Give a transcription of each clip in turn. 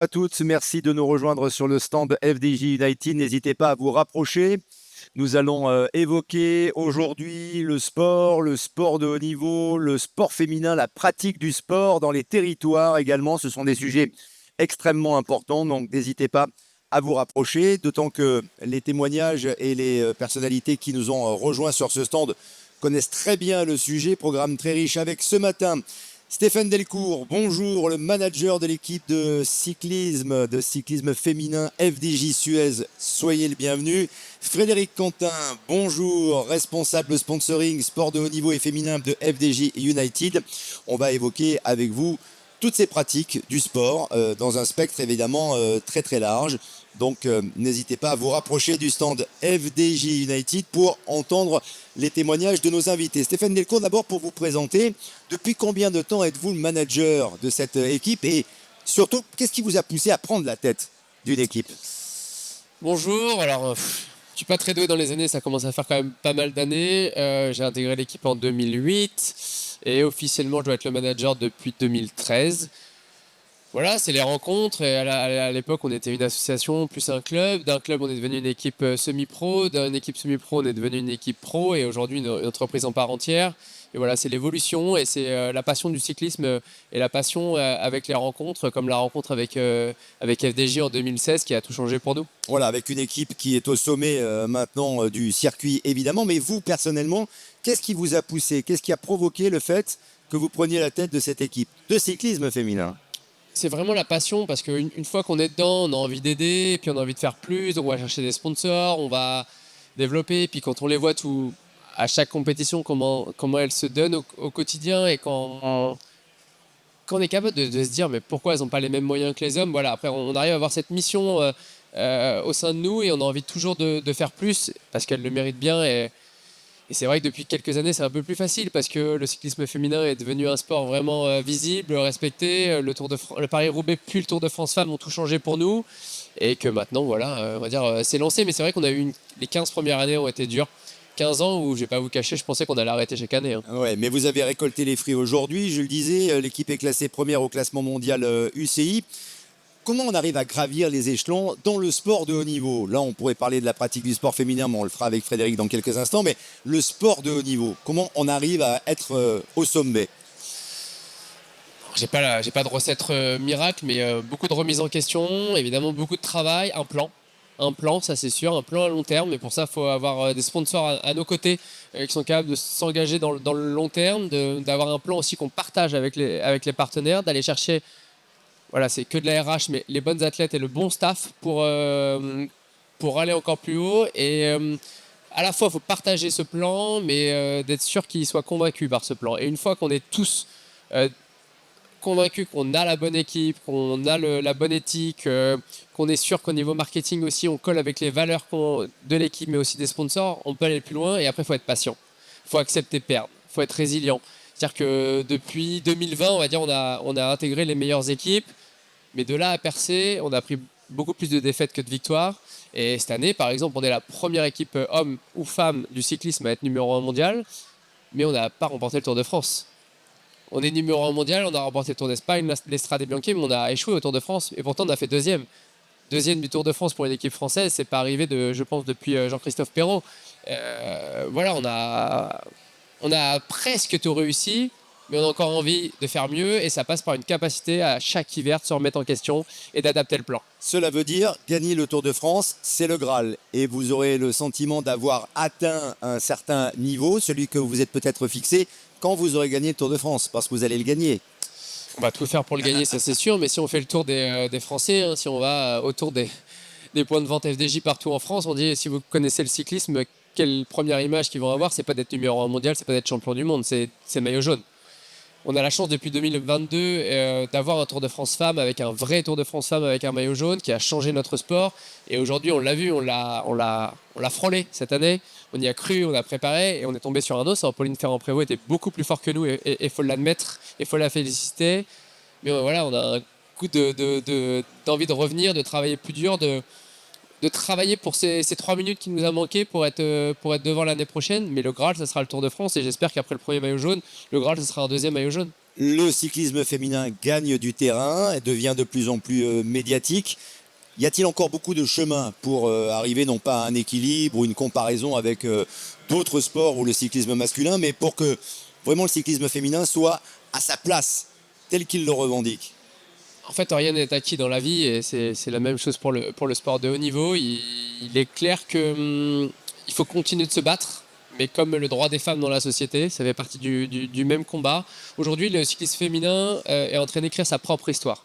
À toutes, merci de nous rejoindre sur le stand FDJ United. N'hésitez pas à vous rapprocher. Nous allons évoquer aujourd'hui le sport de haut niveau, le sport féminin, la pratique du sport dans les territoires également. Ce sont des sujets extrêmement importants, donc n'hésitez pas à vous rapprocher, d'autant que les témoignages et les personnalités qui nous ont rejoints sur ce stand connaissent très bien le sujet. Programme très riche avec ce matin Stéphane Delcourt, bonjour, le manager de l'équipe de cyclisme féminin FDJ Suez, soyez le bienvenu. Frédéric Quentin, bonjour, responsable sponsoring sport de haut niveau et féminin de FDJ United. On va évoquer avec vous toutes ces pratiques du sport dans un spectre évidemment très très large. Donc n'hésitez pas à vous rapprocher du stand FDJ United pour entendre les témoignages de nos invités. Stéphane Delcourt, d'abord pour vous présenter, depuis combien de temps êtes-vous le manager de cette équipe et surtout, qu'est-ce qui vous a poussé à prendre la tête d'une équipe? Bonjour, je suis pas très doué dans les années, ça commence à faire quand même pas mal d'années. J'ai intégré l'équipe en 2008 et officiellement je dois être le manager depuis 2013. Voilà, c'est les rencontres et à l'époque on était une association plus un club. D'un club on est devenu une équipe semi-pro, d'une équipe semi-pro on est devenu une équipe pro et aujourd'hui une entreprise en part entière. Et voilà, c'est l'évolution et c'est la passion du cyclisme et la passion avec les rencontres, comme la rencontre avec FDJ en 2016 qui a tout changé pour nous. Voilà, avec une équipe qui est au sommet maintenant du circuit évidemment, mais vous personnellement, qu'est-ce qui vous a poussé? Qu'est-ce qui a provoqué le fait que vous preniez la tête de cette équipe de cyclisme féminin? C'est vraiment la passion parce qu'une fois qu'on est dedans, on a envie d'aider, puis on a envie de faire plus, on va chercher des sponsors, on va développer, puis quand on les voit tout à chaque compétition, comment elles se donnent au quotidien et quand on est capable de se dire mais pourquoi elles n'ont pas les mêmes moyens que les hommes, voilà, après on arrive à avoir cette mission au sein de nous et on a envie toujours de faire plus parce qu'elles le méritent bien et c'est vrai que depuis quelques années, c'est un peu plus facile parce que le cyclisme féminin est devenu un sport vraiment visible, respecté. Le Paris-Roubaix puis le Tour de France Femmes ont tout changé pour nous. Et que maintenant, voilà, on va dire, c'est lancé. Mais c'est vrai qu'on a eu les 15 premières années ont été dures. 15 ans où, je vais pas vous cacher, je pensais qu'on allait arrêter chaque année, hein. Ouais, mais vous avez récolté les fruits aujourd'hui, je le disais, l'équipe est classée première au classement mondial UCI. Comment on arrive à gravir les échelons dans le sport de haut niveau? Là, on pourrait parler de la pratique du sport féminin, mais on le fera avec Frédéric dans quelques instants. Mais le sport de haut niveau, comment on arrive à être au sommet? J'ai pas de recette miracle, mais beaucoup de remises en question, évidemment beaucoup de travail, un plan. Un plan, ça c'est sûr, un plan à long terme. Mais pour ça, il faut avoir des sponsors à nos côtés qui sont capables de s'engager dans le long terme, d'avoir un plan aussi qu'on partage avec les partenaires, d'aller chercher, voilà, c'est que de la RH, mais les bonnes athlètes et le bon staff pour aller encore plus haut. Et à la fois, il faut partager ce plan, mais d'être sûr qu'ils soient convaincus par ce plan. Et une fois qu'on est tous euh, convaincu qu'on a la bonne équipe, qu'on a la bonne éthique, qu'on est sûr qu'au niveau marketing aussi, on colle avec les valeurs de l'équipe, mais aussi des sponsors, on peut aller plus loin. Et après, il faut être patient. Il faut accepter de perdre. Il faut être résilient. C'est-à-dire que depuis 2020, on va dire, on a intégré les meilleures équipes. Mais de là à percer, on a pris beaucoup plus de défaites que de victoires. Et cette année, par exemple, on est la première équipe homme ou femme du cyclisme à être numéro 1 mondial. Mais on n'a pas remporté le Tour de France. On est numéro 1 mondial, on a remporté le Tour d'Espagne, l'Estrade Bianche, mais on a échoué au Tour de France. Et pourtant, on a fait deuxième. Deuxième du Tour de France pour une équipe française, c'est pas arrivé je pense, depuis Jean-Christophe Perrault. Voilà, on a presque tout réussi, mais on a encore envie de faire mieux. Et ça passe par une capacité à chaque hiver de se remettre en question et d'adapter le plan. Cela veut dire gagner le Tour de France, c'est le Graal. Et vous aurez le sentiment d'avoir atteint un certain niveau, celui que vous êtes peut-être fixé, quand vous aurez gagné le Tour de France, parce que vous allez le gagner. On va tout faire pour le gagner, ça c'est sûr. Mais si on fait le tour des Français, hein, si on va autour des points de vente FDJ partout en France, on dit si vous connaissez le cyclisme, quelle première image qu'ils vont avoir, c'est pas d'être numéro 1 mondial, c'est pas d'être champion du monde, c'est maillot jaune. On a la chance depuis 2022 d'avoir un Tour de France femme avec un vrai Tour de France femme avec un maillot jaune qui a changé notre sport. Et aujourd'hui, on l'a vu, on l'a frôlé cette année. On y a cru, on a préparé et on est tombé sur un os. Alors, Pauline Ferrand-Prévot était beaucoup plus fort que nous et faut l'admettre et faut la féliciter. Mais voilà, on a un coup d'envie de revenir, de travailler plus dur, de travailler pour ces 3 minutes qui nous a manqué pour être devant l'année prochaine. Mais le Graal, ça sera le Tour de France. Et j'espère qu'après le premier maillot jaune, le Graal, ce sera un deuxième maillot jaune. Le cyclisme féminin gagne du terrain et devient de plus en plus médiatique. Y a-t-il encore beaucoup de chemin pour arriver non pas à un équilibre ou une comparaison avec d'autres sports ou le cyclisme masculin, mais pour que vraiment le cyclisme féminin soit à sa place, tel qu'il le revendique? En fait, rien n'est acquis dans la vie et c'est la même chose pour le sport de haut niveau. Il est clair que il faut continuer de se battre, mais comme le droit des femmes dans la société, ça fait partie du même combat. Aujourd'hui, le cyclisme féminin est en train d'écrire sa propre histoire,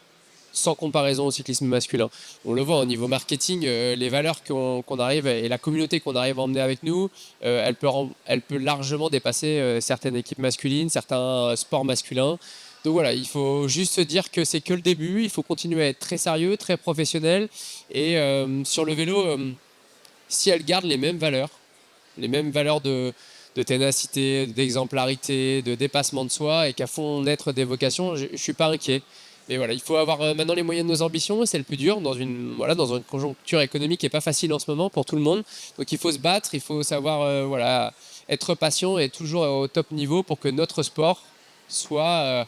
sans comparaison au cyclisme masculin. On le voit au niveau marketing, les valeurs qu'on arrive et la communauté qu'on arrive à emmener avec nous, elle peut largement dépasser certaines équipes masculines, certains sports masculins. Donc voilà, il faut juste se dire que c'est que le début, il faut continuer à être très sérieux, très professionnel. Et sur le vélo, si elle garde les mêmes valeurs de ténacité, d'exemplarité, de dépassement de soi et qu'à fond naître des vocations, je ne suis pas inquiet. Mais voilà, il faut avoir maintenant les moyens de nos ambitions et c'est le plus dur dans une conjoncture économique qui n'est pas facile en ce moment pour tout le monde. Donc il faut se battre, il faut savoir être patient et toujours au top niveau pour que notre sport soit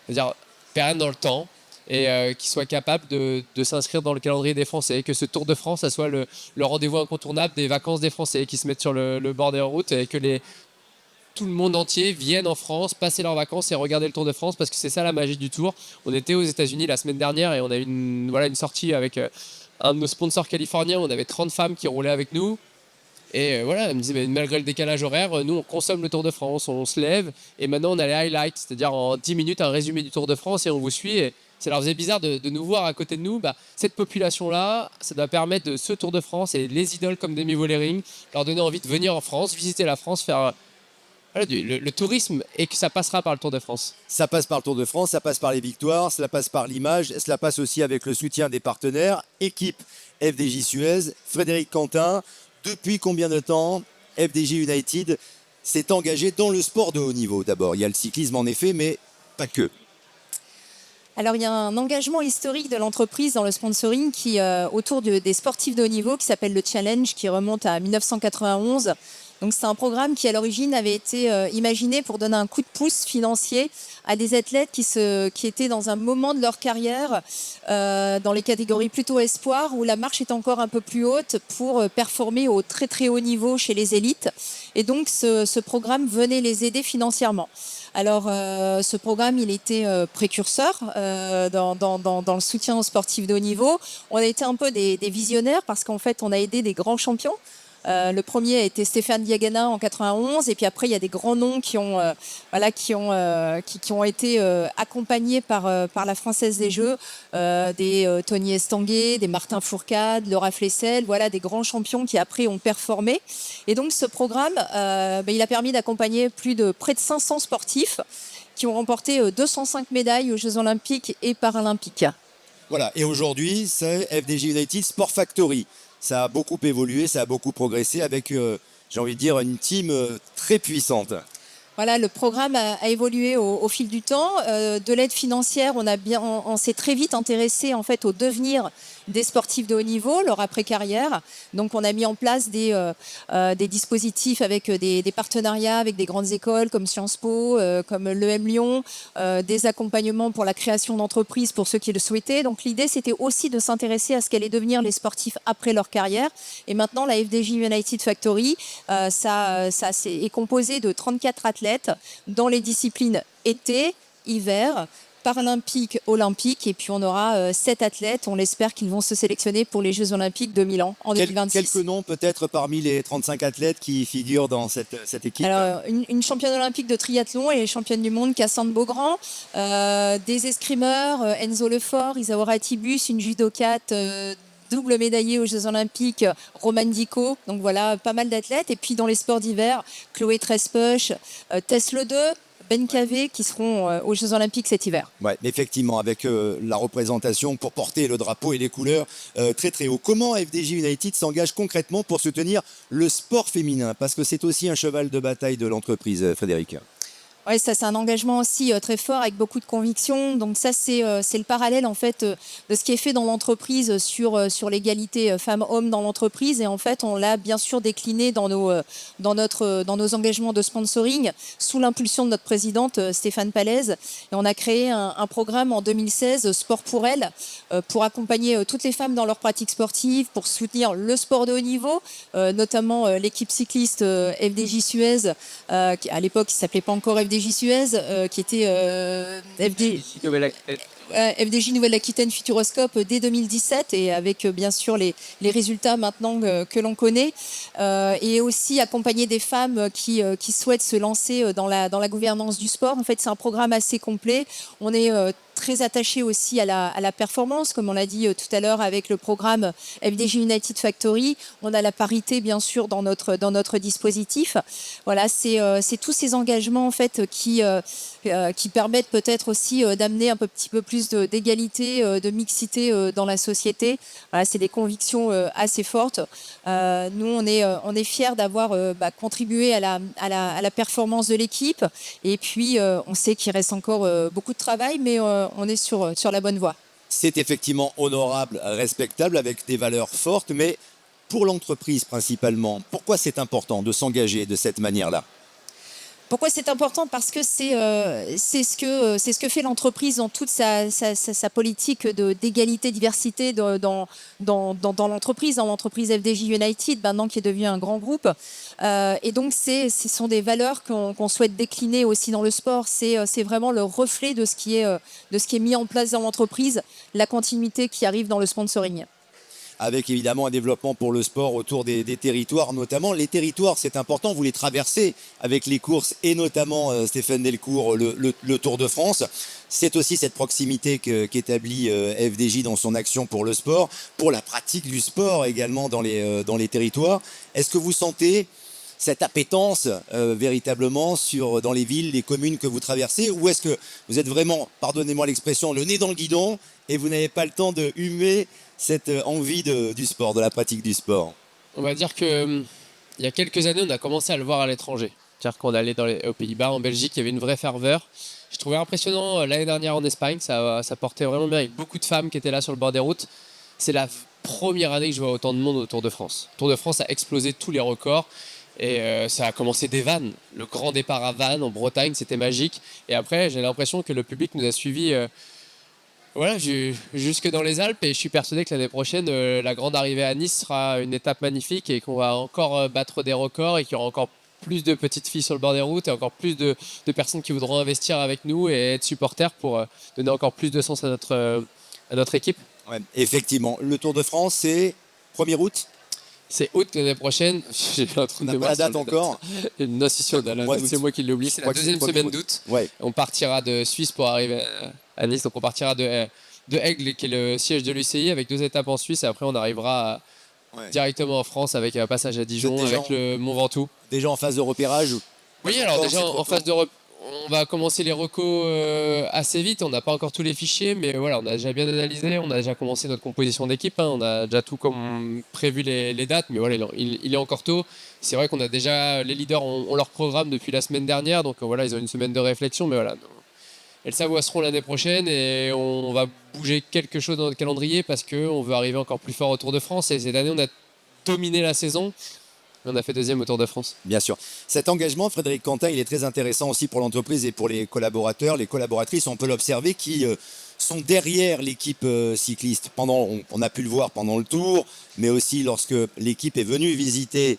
c'est-à-dire pérenne dans le temps et qui soit capable de s'inscrire dans le calendrier des Français, que ce Tour de France, ça soit le rendez-vous incontournable des vacances des Français qui se mettent sur le bord des routes et que tout le monde entier vienne en France, passer leurs vacances et regarder le Tour de France parce que c'est ça la magie du Tour. On était aux États-Unis la semaine dernière et on a eu une sortie avec un de nos sponsors californiens. On avait 30 femmes qui roulaient avec nous. Et elle me disait, mais malgré le décalage horaire, nous on consomme le Tour de France, on se lève et maintenant on a les highlights, c'est-à-dire en 10 minutes un résumé du Tour de France et on vous suit. Et ça leur faisait bizarre de nous voir à côté de nous. Cette population-là, ça doit permettre de ce Tour de France et les idoles comme Demi Vollering, leur donner envie de venir en France, visiter la France, faire le tourisme et que ça passera par le Tour de France. Ça passe par le Tour de France, ça passe par les victoires, cela passe par l'image, cela passe aussi avec le soutien des partenaires. Équipe FDJ Suez, Frédéric Quentin, depuis combien de temps FDJ United s'est engagé dans le sport de haut niveau? D'abord, il y a le cyclisme en effet, mais pas que. Alors, il y a un engagement historique de l'entreprise dans le sponsoring autour des sportifs de haut niveau qui s'appelle le Challenge, qui remonte à 1991. Donc, c'est un programme qui, à l'origine, avait été imaginé pour donner un coup de pouce financier à des athlètes qui étaient dans un moment de leur carrière, dans les catégories plutôt espoir, où la marche est encore un peu plus haute pour performer au très très haut niveau chez les élites. Et donc, ce programme venait les aider financièrement. Alors, ce programme, il était précurseur dans le soutien aux sportifs de haut niveau. On a été un peu des visionnaires parce qu'en fait, on a aidé des grands champions. Le premier a été Stéphane Diagana en 91 et puis après il y a des grands noms qui ont été accompagnés par la Française des Jeux, des Tony Estanguet, des Martin Fourcade, Laura Flessel, voilà des grands champions qui après ont performé. Et donc ce programme, il a permis d'accompagner près de 500 sportifs qui ont remporté 205 médailles aux Jeux Olympiques et Paralympiques. Voilà, et aujourd'hui c'est FDJ United Sport Factory. Ça a beaucoup évolué, ça a beaucoup progressé avec, j'ai envie de dire, une team très puissante. Voilà, le programme a évolué au fil du temps. De l'aide financière, on s'est très vite intéressé en fait au devenir des sportifs de haut niveau, leur après-carrière. Donc, on a mis en place des dispositifs avec des partenariats avec des grandes écoles comme Sciences Po, comme l'EM Lyon, des accompagnements pour la création d'entreprises pour ceux qui le souhaitaient. Donc, l'idée, c'était aussi de s'intéresser à ce qu'allaient devenir les sportifs après leur carrière. Et maintenant, la FDJ United Factory, est composée de 34 athlètes dans les disciplines été, hiver, paralympique, olympique. Et puis on aura 7 athlètes. On l'espère qu'ils vont se sélectionner pour les Jeux Olympiques de Milan en 2026. Quelques noms peut-être parmi les 35 athlètes qui figurent dans cette équipe? Alors, une championne olympique de triathlon et championne du monde, Cassandre Beaugrand. Des escrimeurs, Enzo Lefort, Isaura Tibus, une judokate double médaillée aux Jeux Olympiques, Romane Dico. Donc voilà, pas mal d'athlètes. Et puis dans les sports d'hiver, Chloé Trespech, Tess Le 2, Ben Cavé qui seront aux Jeux Olympiques cet hiver. Ouais, effectivement, avec la représentation pour porter le drapeau et les couleurs très très haut. Comment FDJ United s'engage concrètement pour soutenir le sport féminin? Parce que c'est aussi un cheval de bataille de l'entreprise, Frédéric. Ouais, ça c'est un engagement aussi très fort avec beaucoup de conviction. Donc ça c'est le parallèle en fait de ce qui est fait dans l'entreprise sur l'égalité femmes-hommes dans l'entreprise. Et en fait on l'a bien sûr décliné dans nos engagements de sponsoring sous l'impulsion de notre présidente Stéphane Palaise. Et on a créé un programme en 2016 Sport pour elles pour accompagner toutes les femmes dans leurs pratiques sportives, pour soutenir le sport de haut niveau, notamment l'équipe cycliste FDJ Suez qui à l'époque il s'appelait pas encore FDJ Suez, qui était FDJ Nouvelle-Aquitaine Futuroscope dès 2017 et avec bien sûr les résultats maintenant que l'on connaît et aussi accompagner des femmes qui souhaitent se lancer dans la gouvernance du sport. En fait, c'est un programme assez complet. On est très attaché aussi à la performance, comme on l'a dit tout à l'heure avec le programme FDJ United Factory. On a la parité bien sûr dans notre dispositif. Voilà, c'est tous ces engagements en fait qui permettent peut-être aussi d'amener un petit peu plus d'égalité, de mixité dans la société. Voilà, c'est des convictions assez fortes. Nous, on est fiers d'avoir contribué à la performance de l'équipe. Et puis, on sait qu'il reste encore beaucoup de travail, mais on est sur la bonne voie. C'est effectivement honorable, respectable, avec des valeurs fortes, mais pour l'entreprise principalement, pourquoi c'est important de s'engager de cette manière-là ? Pourquoi c'est important ? Parce que c'est ce que fait l'entreprise dans toute sa politique d'égalité, diversité dans l'entreprise, dans l'entreprise FDJ United, maintenant qui est devenu un grand groupe. Et donc, ce sont des valeurs qu'on souhaite décliner aussi dans le sport. C'est vraiment le reflet de ce qui est mis en place dans l'entreprise, la continuité qui arrive dans le sponsoring. Avec évidemment un développement pour le sport autour des territoires notamment. Les territoires, c'est important, vous les traversez avec les courses et notamment Stéphane Delcourt, le Tour de France. C'est aussi cette proximité qu'établit FDJ dans son action pour le sport, pour la pratique du sport également dans les territoires. Est-ce que vous sentez cette appétence véritablement dans les villes, les communes que vous traversez, ou est-ce que vous êtes vraiment, pardonnez-moi l'expression, le nez dans le guidon et vous n'avez pas le temps de humer cette envie du sport, de la pratique du sport? On va dire que il y a quelques années, on a commencé à le voir à l'étranger. C'est-à-dire qu'on allait aux Pays-Bas, en Belgique, il y avait une vraie ferveur. Je trouvais impressionnant l'année dernière en Espagne, ça portait vraiment bien avec beaucoup de femmes qui étaient là sur le bord des routes. C'est la première année que je vois autant de monde au Tour de France. Le Tour de France a explosé tous les records. Et ça a commencé des Vannes. Le grand départ à Vannes, en Bretagne, c'était magique. Et après, j'ai l'impression que le public nous a suivis jusque dans les Alpes. Et je suis persuadé que l'année prochaine, la grande arrivée à Nice sera une étape magnifique et qu'on va encore battre des records et qu'il y aura encore plus de petites filles sur le bord des routes et encore plus de personnes qui voudront investir avec nous et être supporters pour donner encore plus de sens à notre équipe. Ouais, effectivement, le Tour de France, c'est 1er août. C'est août l'année prochaine. J'ai un trou On de n'a pas la date encore. Non, c'est sûr, c'est moi qui l'ai oublié. C'est la deuxième semaine d'août. Ouais. On partira de Suisse pour arriver à Nice. Donc on partira de Aigle, qui est le siège de l'UCI, avec 2 étapes en Suisse. Et après, on arrivera directement en France avec un passage à Dijon, avec le Mont Ventoux. Déjà en phase de repérage? Oui, alors déjà en phase de repérage. On va commencer les recos assez vite. On n'a pas encore tous les fichiers, mais voilà, on a déjà bien analysé. On a déjà commencé notre composition d'équipe. On a déjà tout comme prévu les dates, mais voilà, il est encore tôt. C'est vrai qu'on a déjà les leaders ont leur programme depuis la semaine dernière, donc voilà, ils ont une semaine de réflexion, mais voilà. Elles s'avoiseront l'année prochaine et on va bouger quelque chose dans notre calendrier parce qu'on veut arriver encore plus fort au Tour de France. Et cette année, on a dominé la saison. On a fait 2e au Tour de France. Bien sûr. Cet engagement, Frédéric Quentin, il est très intéressant aussi pour l'entreprise et pour les collaborateurs, les collaboratrices, on peut l'observer, qui sont derrière l'équipe cycliste. On a pu le voir pendant le Tour, mais aussi lorsque l'équipe est venue visiter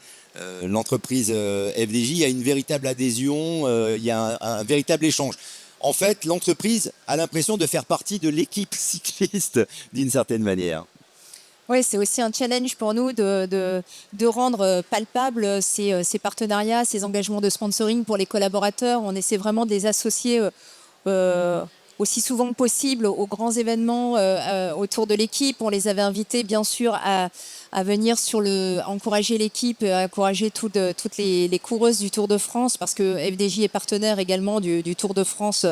l'entreprise FDJ, il y a une véritable adhésion, il y a un véritable échange. En fait, l'entreprise a l'impression de faire partie de l'équipe cycliste d'une certaine manière. Oui, c'est aussi un challenge pour nous de rendre palpables ces partenariats, ces engagements de sponsoring pour les collaborateurs. On essaie vraiment de les associer aussi souvent que possible aux grands événements autour de l'équipe. On les avait invités, bien sûr, à venir encourager l'équipe, à encourager toutes les coureuses du Tour de France, parce que FDJ est partenaire également du Tour de France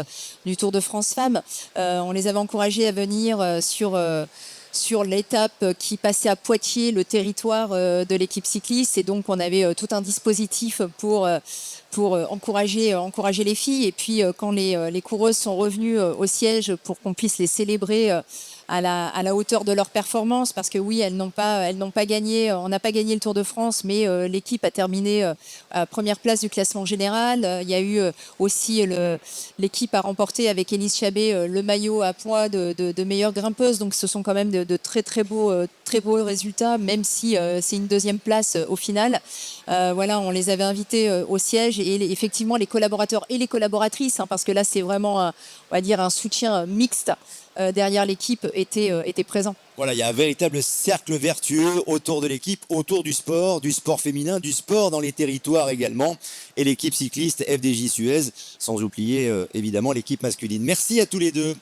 Femmes. On les avait encouragés à venir sur sur l'étape qui passait à Poitiers, le territoire de l'équipe cycliste. Et donc, on avait tout un dispositif pour encourager les filles. Et puis, quand les coureuses sont revenues au siège pour qu'on puisse les célébrer à la hauteur de leur performance, parce que oui, elles n'ont pas gagné, on n'a pas gagné le Tour de France, mais l'équipe a terminé à première place du classement général. Il y a eu aussi l'équipe a remporté avec Élise Chabet le maillot à poids de meilleure grimpeuse. Donc ce sont quand même de très beaux résultats, même si c'est une deuxième place au final. Voilà, on les avait invités au siège et effectivement les collaborateurs et les collaboratrices, parce que là c'est vraiment on va dire un soutien mixte derrière l'équipe était présent. Voilà, il y a un véritable cercle vertueux autour de l'équipe, autour du sport féminin, du sport dans les territoires également, et l'équipe cycliste FDJ Suez, sans oublier évidemment l'équipe masculine. Merci à tous les deux.